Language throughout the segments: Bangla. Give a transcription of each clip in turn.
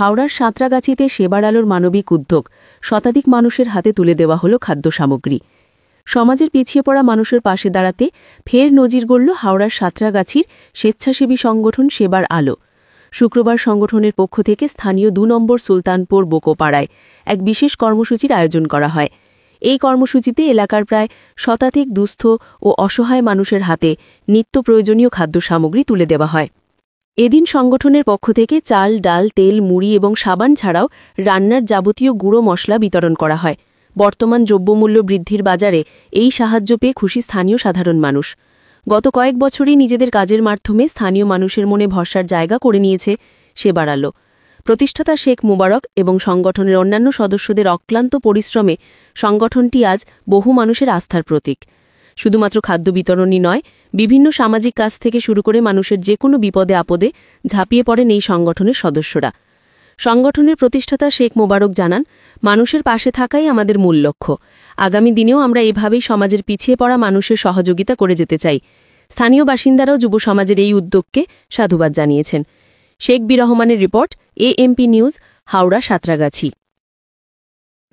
হাওড়ার সাঁতরাগাছিতে সেবার আলোর মানবিক উদ্যোগ, শতাধিক মানুষের হাতে তুলে দেওয়া হল খাদ্য সামগ্রী। সমাজের পিছিয়ে পড়া মানুষের পাশে দাঁড়াতে ফের নজির গড়ল হাওড়ার সাঁতরাগাছির স্বেচ্ছাসেবী সংগঠন সেবার আলো। শুক্রবার সংগঠনের পক্ষ থেকে স্থানীয় ২ নম্বর সুলতানপুর বোকোপাড়ায় এক বিশেষ কর্মসূচির আয়োজন করা হয়। এই কর্মসূচিতে এলাকার প্রায় শতাধিক দুস্থ ও অসহায় মানুষের হাতে নিত্য প্রয়োজনীয় খাদ্য সামগ্রী তুলে দেওয়া হয়। এদিন সংগঠনের পক্ষ থেকে চাল, ডাল, তেল, মুড়ি এবং সাবান ছাড়াও রান্নার যাবতীয় গুঁড়ো মশলা বিতরণ করা হয়। বর্তমান দ্রব্যমূল্য বৃদ্ধির বাজারে এই সাহায্য পেয়ে খুশি স্থানীয় সাধারণ মানুষ। গত কয়েক বছরই নিজেদের কাজের মাধ্যমে স্থানীয় মানুষের মনে ভরসার জায়গা করে নিয়েছে সেবার আলো। প্রতিষ্ঠাতা শেখ মুবারক এবং সংগঠনের অন্যান্য সদস্যদের অক্লান্ত পরিশ্রমে সংগঠনটি আজ বহু মানুষের আস্থার প্রতীক। শুধুমাত্র খাদ্য বিতরণই নয়, বিভিন্ন সামাজিক কাজ থেকে শুরু করে মানুষের যে কোনো বিপদে আপদে ঝাঁপিয়ে পড়েন এই সংগঠনের সদস্যরা। সংগঠনের প্রতিষ্ঠাতা শেখ মোবারক জানান, মানুষের পাশে থাকাই আমাদের মূল লক্ষ্য। আগামী দিনেও আমরা এভাবেই সমাজের পিছিয়ে পড়া মানুষের সহযোগিতা করে যেতে চাই। স্থানীয় বাসিন্দারাও যুব সমাজের এই উদ্যোগকে সাধুবাদ জানিয়েছেন। শেখ বি রহমানের report, AMP news, Howrah Santragachi.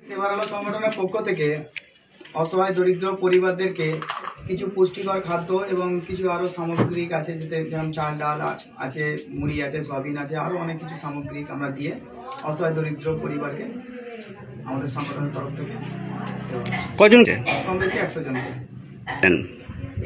সেবার আলো সংগঠনের পক্ষ থেকে অসহায় দরিদ্র পরিবারদেরকে কিছু পুষ্টিকর খাদ্য এবং কিছু আরও সামগ্রিক আছে, যেমন চাল, ডাল আছে, মুড়ি আছে, সয়াবিন আছে, আরও অনেক কিছু সামগ্রিক আমরা দিয়ে অসহায় দরিদ্র পরিবারকে আমাদের সংগঠনের তরফ থেকে কজনকে? কম বেশি 100 জনকে।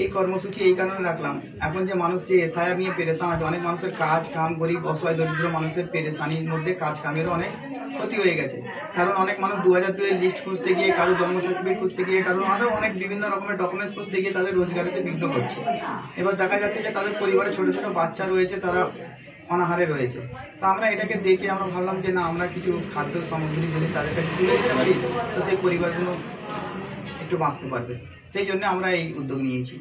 এই কর্মসূচি এই কারণে রাখলাম, এখন যে মানুষ যে এসআইআর নিয়ে পেরেশান আছে, অনেক মানুষের কাজ কাম, গরিব অসহায় দরিদ্র মানুষের পেরেশানির মধ্যে কাজ কামেরও অনেক ক্ষতি হয়ে গেছে। কারণ অনেক মানুষ 2002 লিস্ট খুঁজতে গিয়ে, কারো জন্ম সার্টিফিকেট খুঁজতে গিয়ে, কারো আরও অনেক বিভিন্ন রকমের ডকুমেন্টস খুঁজতে গিয়ে তাদের রোজগারিতে বিঘ্ন করছে। এবার দেখা যাচ্ছে যে তাদের পরিবারে ছোট ছোট বাচ্চা রয়েছে, তারা অনাহারে রয়েছে। তো আমরা এটাকে দেখে আমরা ভাবলাম যে না, আমরা কিছু খাদ্য সামগ্রী যদি তাদের কাছে তুলে দিতে পারি তো সেই পরিবারগুলো একটু বাঁচতে পারবে। সেই জন্য আমরা এই উদ্যোগ নিয়েছি।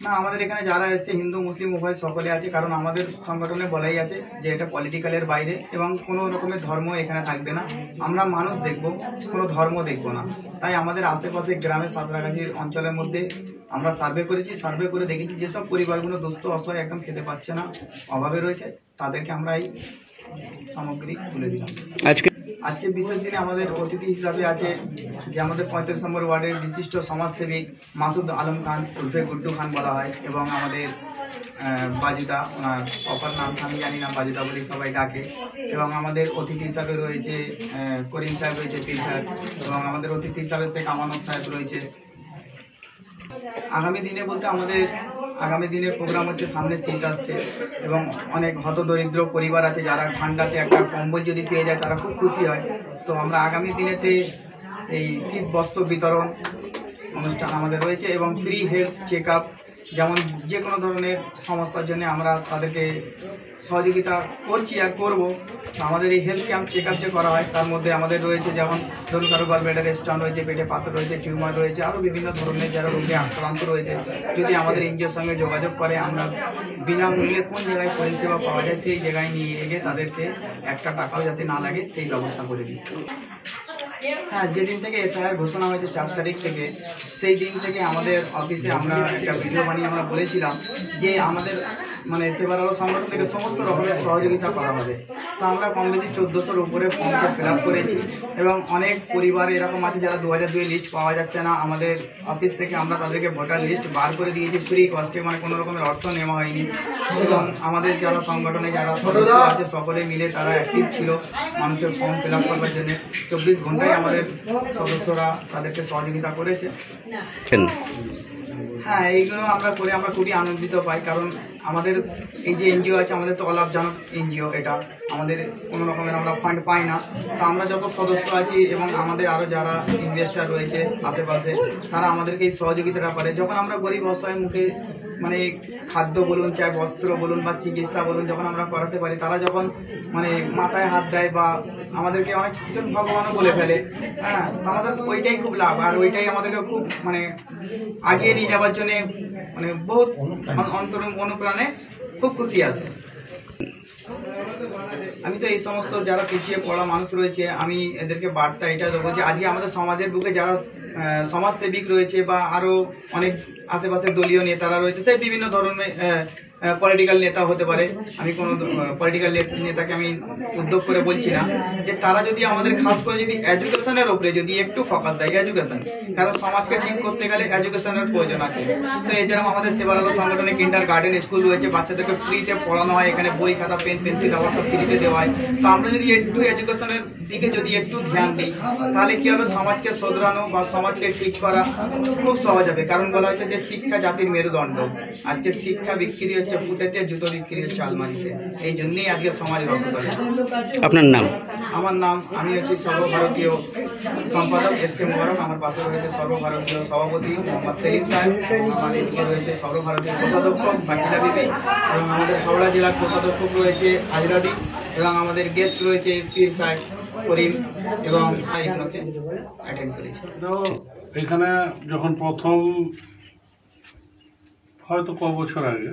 না, আমাদের এখানে যারা এসছে হিন্দু মুসলিম উভয় সকলে আছে, কারণ আমাদের সংগঠনে বলাই আছে যে এটা পলিটিক্যালের বাইরে এবং কোনো রকমের ধর্ম এখানে থাকবে না। আমরা মানুষ দেখব, কোনো ধর্ম দেখব না। তাই আমাদের আশেপাশে গ্রামে সাঁতরাগাছির অঞ্চলের মধ্যে আমরা সার্ভে করেছি। সার্ভে করে দেখেছি যেসব পরিবারগুলো দুস্থ অসহায় একদম খেতে পাচ্ছে না, অভাবে রয়েছে, তাদেরকে আমরা এই সামগ্রী তুলে দিলাম। আজকে বিশেষ দিনে আমাদের অতিথি হিসাবে আছে যে আমাদের 35 নম্বর ওয়ার্ডের বিশিষ্ট সমাজসেবী মাসুদ আলম খান, উর্ফে গুড্ডু খান বলা হয়, এবং আমাদের বাজুদা, ওনার অপর নাম আমি জানি না, বাজুদা বলে সবাই ডাকে। এবং আমাদের অতিথি হিসাবে রয়েছে করিম সাহেব রয়েছে, পীর সাহেব, এবং আমাদের অতিথি হিসাবে শেখ আমানত সাহেব রয়েছে। আগামী দিনে বলতে আমাদের আগামী দিনের প্রোগ্রাম হচ্ছে, সামনে শীত আসছে এবং অনেক হতদরিদ্র পরিবার আছে যারা ঠান্ডাতে একটা কম্বল যদি পেয়ে যায় তারা খুব খুশি হয়। তো আমরা আগামী দিনেতে এই শীত বস্ত্র বিতরণ অনুষ্ঠান আমাদের রয়েছে এবং ফ্রি হেলথ চেক আপ, যেমন যে কোনো ধরনের সমস্যার জন্য আমরা তাদেরকে সহযোগিতা করছি আর করব। আমাদের এই হেলথ ক্যাম্প চেক আপ যে করা হয় তার মধ্যে আমাদের রয়েছে, যেমন ধরুন কারো গলব্লাডার স্টোন রয়েছে, পেটে পাথর রয়েছে, টিউমার রয়েছে, আরও বিভিন্ন ধরনের যারা রোগে আক্রান্ত রয়েছে, যদি আমাদের এনজিওর সঙ্গে যোগাযোগ করে আমরা বিনামূল্যে কোন জায়গায় পরিষেবা পাওয়া যায় সেই জায়গায় নিয়ে গিয়ে তাদেরকে একটা টাকাও যাতে না লাগে সেই ব্যবস্থা করে দিই। হ্যাঁ, যেদিন থেকে এসআইআর ঘোষণা হয়েছে 4 তারিখ থেকে, সেই দিন থেকে আমাদের অফিসে আমরা একটা ভিডিও বানিয়ে আমরা বলেছিলাম যে আমাদের মানে সেবার আলো সংগঠন থেকে সমস্ত রকমের সহযোগিতা করা হবে। তো আমরা কম বেশি 1400-র উপরে ফর্মকে ফিল আপ করেছি এবং অনেক পরিবার এরকম আছে যারা 2002 লিস্ট পাওয়া যাচ্ছে না। আমাদের অফিস থেকে আমরা তাদেরকে ভোটার লিস্ট বার করে দিয়েছি ফ্রি কস্টে, মানে কোনো রকমের অর্থ নেওয়া হয়নি। এবং আমাদের যারা সংগঠনে যারা সদস্য আছে সকলে মিলে তারা অ্যাক্টিভ ছিল মানুষের ফর্ম ফিল আপ করবার জন্য। 24 ঘন্টায় আমাদের সদস্যরা তাদেরকে সহযোগিতা করেছে। হ্যাঁ, এইগুলো আমরা করে আমরা খুবই আনন্দিত পাই, কারণ আমাদের এই যে এনজিও আছে আমাদের তো অলাভজনক এনজিও, এটা আমাদের কোনো রকমের আমরা ফান্ড পাই না। তো আমরা যত সদস্য আছি এবং আমাদের আরও যারা ইনভেস্টার রয়েছে আশেপাশে, তারা আমাদেরকে এই সহযোগিতাটা করে। যখন আমরা গরিব অসহায় মুখে মানে খাদ্য বলুন, চাই বস্ত্র বলুন বা চিকিৎসা বলুন, যখন আমরা করাতে পারি, তারা যখন মানে মাথায় হাত দেয় বা আমাদেরকে অনেক ভগবানও বলে ফেলে, হ্যাঁ, আমাদের ওইটাই খুব লাভ। আর ওইটাই আমাদেরকে খুব মানে আগিয়ে নিয়ে যাওয়ার জন্য মানে বহুত অনুপ্রাণে খুব খুশি আছে। আমি তো এই সমস্ত যারা পিছিয়ে পড়া মানুষ রয়েছে, আমি এদেরকে বার্তা এটা দেবো যে আজকে আমাদের সমাজের বুকে যারা সমাজসেবিক রয়েছে বা আরো অনেক আশেপাশে দলীয় নেতারা রয়েছে, সেই বিভিন্ন ধরনের পলিটিক্যাল নেতা হতে পারে, আমি কোনো পলিটিক্যাল নেতাকে আমি উদ্যোগ করে বলছি না, যে তারা যদি আমাদের খাস করে যদি এডুকেশনের উপরে যদি একটু ফোকাস দেয়, এডুকেশন, কারণ সমাজকে ঠিক করতে গেলে এডুকেশনের প্রয়োজন আছে। তো এই যেরকম আমাদের সেবার আলো সংগঠনে কিন্ডার গার্ডেন স্কুল রয়েছে, বাচ্চাদেরকে ফ্রিতে পড়ানো হয়, এখানে বই খাতা পেন পেন্সিল রাবার সব ফ্রিতে দেওয়া হয়। তো আমরা যদি একটু এডুকেশনের দিকে যদি একটু ধ্যান দিই, তাহলে কি হবে, সমাজকে শোধরানো বা সমাজকে ঠিক করা খুব সহজ হবে। কারণ বলা হয়েছে যে শিক্ষা জাতির মেরুদণ্ড। আজকে শিক্ষা বিক্রি হচ্ছে ফুটেতে, জুতো বিক্রি হচ্ছে আলমারিতে। এই জন্যই আজকে সমাজ রসদ। আপনার নাম? আমার নাম, আমি হচ্ছি সর্বভারতীয় সম্পাদক এস.কে. মোবারক। আমার পাশে রয়েছে সর্বভারতীয় সভাপতি মোহাম্মদ সেলিম সাহেব, আমার এদিকে রয়েছে সর্বভারতীয় কোষাধ্যক্ষ সাকিলা বিবি, এবং আমাদের হাওড়া জেলার কোষাধ্যক্ষ রয়েছে হাজরাদি, এবং আমাদের গেস্ট রয়েছে পীর সাহেব করিম, এবং এগুলোকে অ্যাটেন্ড করেছি। এখানে যখন প্রথম হয়তো ক বছর আগে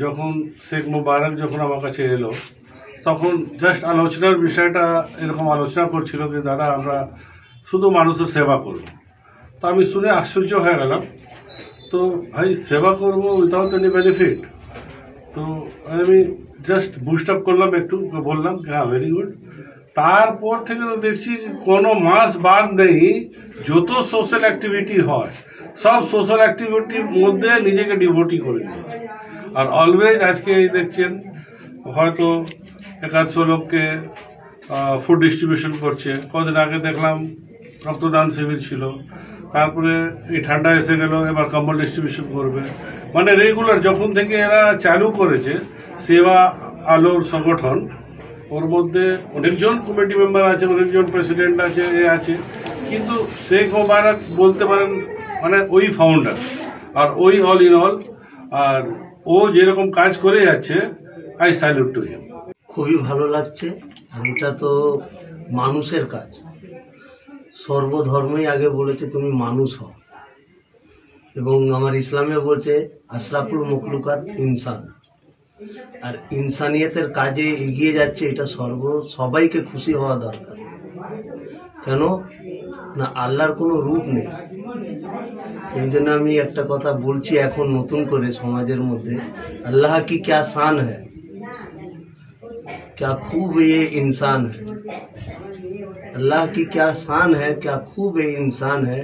যখন শেখ মুবারক যখন আমার কাছে এলো, তখন জাস্ট আলোচনার বিষয়টা এরকম আলোচনা করছিল যে দাদা আমরা শুধু মানুষের সেবা করব। তো আমি শুনে আশ্চর্য হয়ে গেলাম, তো ভাই সেবা করবো উইথাউট এনি বেনিফিট? তো আমি জাস্ট বুস্ট আপ করলাম, একটু বললাম হ্যাঁ ভেরি গুড। তারপর থেকে তো দেখছি কোনো মাস বাদ নেই, যত সোশ্যাল অ্যাক্টিভিটি হয় সব সোশ্যাল অ্যাক্টিভিটির মধ্যে নিজেকে ডিভোটি করে দিয়েছে। আর অলওয়েজ আজকে এই দেখছেন হয়তো 100 লোককে ফুড ডিস্ট্রিবিউশন করছে। কদিন আগে দেখলাম রক্তদান শিবির ছিল, তারপরে এই ঠান্ডা এসে গেল, এবার কম্বল ডিস্ট্রিবিউশন করবে। মানে রেগুলার যখন থেকে এরা চালু করেছে সেবা আলোর সংগঠন, ওর মধ্যে অনেকজন কমিটি মেম্বার আছে, অনেকজন প্রেসিডেন্ট আছে, এ আছে, কিন্তু শেখ মোবারক বলতে পারেন মানে ওই ফাউন্ডার আর ওই অল ইন অল। আর ও যেরকম কাজ করে যাচ্ছে, আই স্যালুট টু হিম। খুবই ভালো লাগছে। আর এটা তো মানুষের কাজ। সর্বধর্মই আগে বলেছে তুমি মানুষ হও, এবং আমার ইসলামে বলছে আশরাফুল মখলুকাত ইনসান। আর ইনসানিয়তের কাজে এগিয়ে যাচ্ছে, এটা সবাইকে খুশি হওয়া দরকার। কেন না, আল্লাহর কোনো রূপ নেই। এই জন্য আমি একটা কথা বলছি এখন নতুন করে সমাজের মধ্যে, আল্লাহ কি ক্যা শান হ্যায়, क्या खूब ये इंसान है। अल्लाह की क्या शान है, क्या खूब ये इंसान है,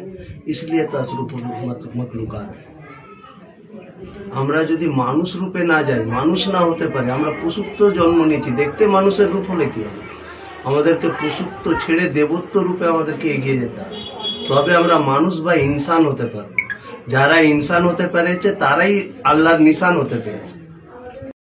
इसलिए तशरुफुल मखलूकात। আমরা যদি মানুষ রূপে না যাই, মানুষ না হতে পারে, আমরা পশুত্ব জন্ম নিয়েছি, দেখতে মানুষের রূপ হলে কি হবে? আমাদেরকে পশুত্ব ছেড়ে দেবত্ব রূপে আমাদেরকে এগিয়ে যেতে হবে, তবে আমরা মানুষ বা ইনসান হতে পারবো। যারা ইনসান হতে পেরেছে তারাই আল্লাহর নিশান হতে পেরেছে।